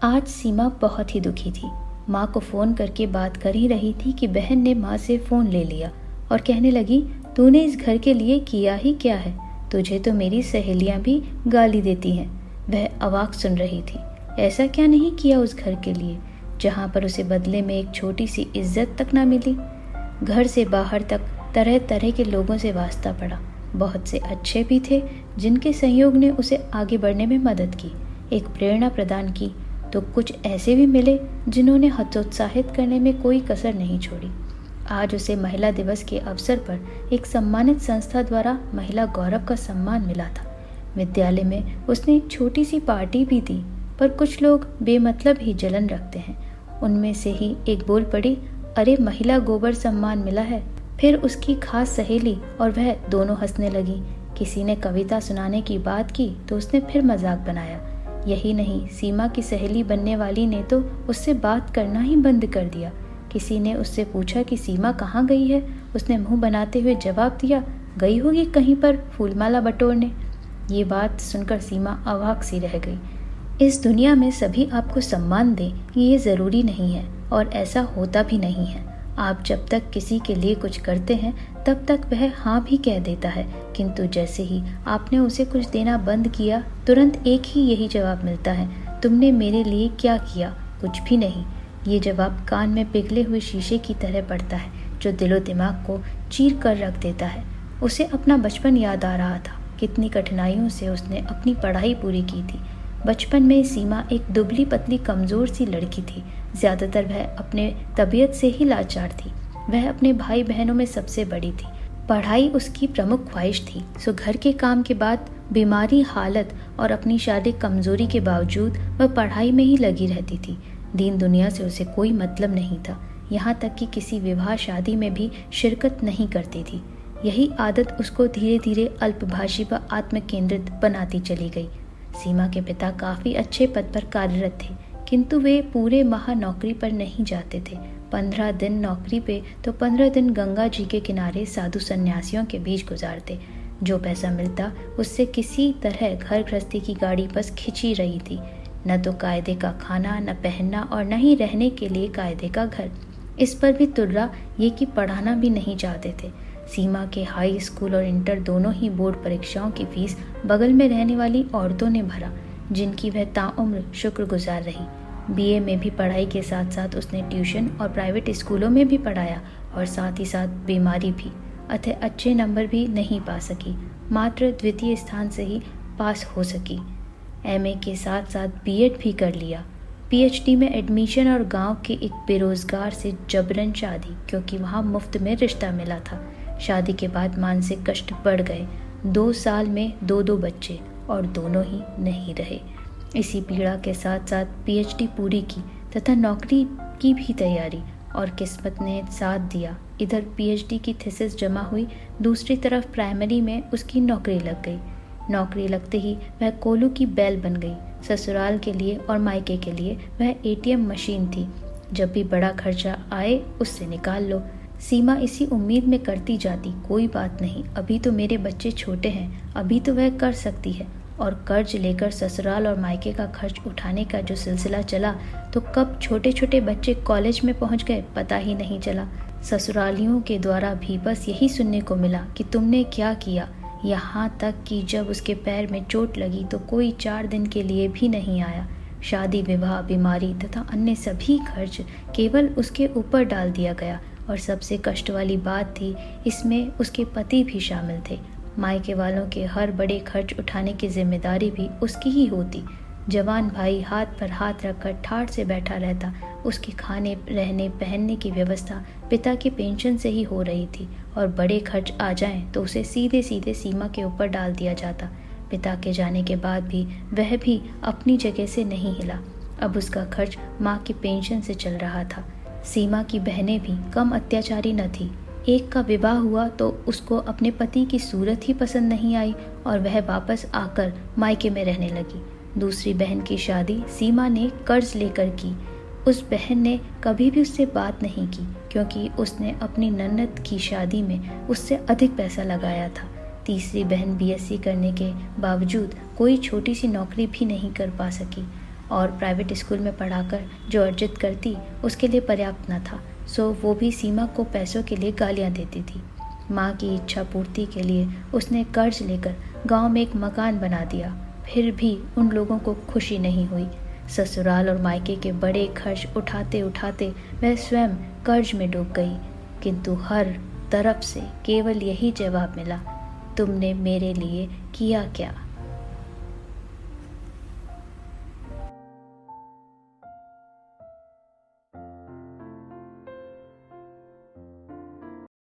आज सीमा बहुत ही दुखी थी। माँ को फ़ोन करके बात कर ही रही थी कि बहन ने माँ से फ़ोन ले लिया और कहने लगी, तूने इस घर के लिए किया ही क्या है? तुझे तो मेरी सहेलियाँ भी गाली देती हैं। वह अवाक सुन रही थी। ऐसा क्या नहीं किया उस घर के लिए, जहाँ पर उसे बदले में एक छोटी सी इज्जत तक ना मिली। घर से बाहर तक तरह तरह के लोगों से वास्ता पड़ा। बहुत से अच्छे भी थे जिनके सहयोग ने उसे आगे बढ़ने में मदद की, एक प्रेरणा प्रदान की, तो कुछ ऐसे भी मिले जिन्होंने हतोत्साहित करने में कोई कसर नहीं छोड़ी। आज उसे महिला दिवस के अवसर पर एक सम्मानित संस्था द्वारा महिला गौरव का सम्मान मिला था। विद्यालय में उसने एक छोटी सी पार्टी भी दी, पर कुछ लोग बेमतलब ही जलन रखते हैं। उनमें से ही एक बोल पड़ी, अरे महिला गोबर सम्मान मिला है। फिर उसकी खास सहेली और वह दोनों हंसने लगी। किसी ने कविता सुनाने की बात की तो उसने फिर मजाक बनाया। यही नहीं, सीमा की सहेली बनने वाली ने तो उससे बात करना ही बंद कर दिया। किसी ने उससे पूछा कि सीमा कहाँ गई है। उसने मुंह बनाते हुए जवाब दिया, गई होगी कहीं पर फूलमाला बटोरने। ये बात सुनकर सीमा अवाक सी रह गई। इस दुनिया में सभी आपको सम्मान दें ये ज़रूरी नहीं है, और ऐसा होता भी नहीं है। आप जब तक किसी के लिए कुछ करते हैं तब तक वह हाँ भी कह देता है, किंतु जैसे ही आपने उसे कुछ देना बंद किया तुरंत एक ही यही जवाब मिलता है, तुमने मेरे लिए क्या किया? कुछ भी नहीं। ये जवाब कान में पिघले हुए शीशे की तरह पड़ता है, जो दिलो दिमाग को चीर कर रख देता है। उसे अपना बचपन याद आ रहा था। कितनी कठिनाइयों से उसने अपनी पढ़ाई पूरी की थी। बचपन में सीमा एक दुबली पतली कमज़ोर सी लड़की थी। ज़्यादातर वह अपने तबीयत से ही लाचार थी। वह अपने भाई बहनों में सबसे बड़ी थी। पढ़ाई उसकी प्रमुख ख्वाहिश थी, सो घर के काम के बाद बीमारी, हालत और अपनी शारीरिक कमज़ोरी के बावजूद वह पढ़ाई में ही लगी रहती थी। दीन दुनिया से उसे कोई मतलब नहीं था, यहाँ तक कि किसी विवाह शादी में भी शिरकत नहीं करती थी। यही आदत उसको धीरे धीरे अल्पभाषी व आत्मकेंद्रित बनाती चली गई। सीमा के पिता काफ़ी अच्छे पद पर कार्यरत थे, किंतु वे पूरे माह नौकरी पर नहीं जाते थे। 15 दिन नौकरी पे तो 15 दिन गंगा जी के किनारे साधु सन्यासियों के बीच गुजारते। जो पैसा मिलता उससे किसी तरह घर गृहस्थी की गाड़ी बस खिंची रही थी। न तो कायदे का खाना, न पहनना, और न ही रहने के लिए कायदे का घर। इस पर भी तुर्रा ये कि पढ़ाना भी नहीं चाहते थे। सीमा के हाई स्कूल और इंटर दोनों ही बोर्ड परीक्षाओं की फीस बगल में रहने वाली औरतों ने भरा, जिनकी वह ताउम्र शुक्रगुजार रही। बीए में भी पढ़ाई के साथ साथ उसने ट्यूशन और प्राइवेट स्कूलों में भी पढ़ाया, और साथ ही साथ बीमारी भी, अतः अच्छे नंबर भी नहीं पा सकी। मात्र द्वितीय स्थान से ही पास हो सकी। एमए के साथ साथ बीएड भी कर लिया। पीएचडी में एडमिशन और गांव के एक बेरोजगार से जबरन शादी, क्योंकि वहां मुफ्त में रिश्ता मिला था। शादी के बाद मानसिक कष्ट बढ़ गए। 2 साल में 2 बच्चे, और दोनों ही नहीं रहे। इसी पीड़ा के साथ साथ पीएचडी पूरी की तथा नौकरी की भी तैयारी, और किस्मत ने साथ दिया। इधर पीएचडी की थीसिस जमा हुई, दूसरी तरफ प्राइमरी में उसकी नौकरी लग गई। नौकरी लगते ही वह कोलू की बैल बन गई। ससुराल के लिए और मायके के लिए वह एटीएम मशीन थी। जब भी बड़ा खर्चा आए उससे निकाल लो। सीमा इसी उम्मीद में करती जाती, कोई बात नहीं, अभी तो मेरे बच्चे छोटे हैं, अभी तो वह कर सकती है। और कर्ज लेकर ससुराल और मायके का खर्च उठाने का जो सिलसिला चला, तो कब छोटे छोटे बच्चे कॉलेज में पहुंच गए पता ही नहीं चला। ससुरालियों के द्वारा भी बस यही सुनने को मिला कि तुमने क्या किया। यहाँ तक कि जब उसके पैर में चोट लगी तो कोई 4 दिन के लिए भी नहीं आया। शादी, विवाह, बीमारी तथा अन्य सभी खर्च केवल उसके ऊपर डाल दिया गया। और सबसे कष्ट वाली बात थी, इसमें उसके पति भी शामिल थे। मायके वालों के हर बड़े खर्च उठाने की जिम्मेदारी भी उसकी ही होती। जवान भाई हाथ पर हाथ रखकर ठाठ से बैठा रहता। उसके खाने, रहने, पहनने की व्यवस्था पिता की पेंशन से ही हो रही थी, और बड़े खर्च आ जाएं तो उसे सीधे सीधे सीमा के ऊपर डाल दिया जाता। पिता के जाने के बाद भी वह भी अपनी जगह से नहीं हिला। अब उसका खर्च माँ की पेंशन से चल रहा था। सीमा की बहनें भी कम अत्याचारी न थी। एक का विवाह हुआ तो उसको अपने पति की सूरत ही पसंद नहीं आई, और वह वापस आकर मायके में रहने लगी। दूसरी बहन की शादी सीमा ने कर्ज लेकर की। उस बहन ने कभी भी उससे बात नहीं की, क्योंकि उसने अपनी ननद की शादी में उससे अधिक पैसा लगाया था। तीसरी बहन बीएससी करने के बावजूद कोई छोटी सी नौकरी भी नहीं कर पा सकी। और प्राइवेट स्कूल में पढ़ाकर जो अर्जित करती उसके लिए पर्याप्त न था, सो वो भी सीमा को पैसों के लिए गालियाँ देती थी। माँ की इच्छा पूर्ति के लिए उसने कर्ज लेकर गांव में एक मकान बना दिया। फिर भी उन लोगों को खुशी नहीं हुई। ससुराल और मायके के बड़े खर्च उठाते उठाते वह स्वयं कर्ज में डूब गई, किंतु हर तरफ से केवल यही जवाब मिला, तुमने मेरे लिए किया क्या।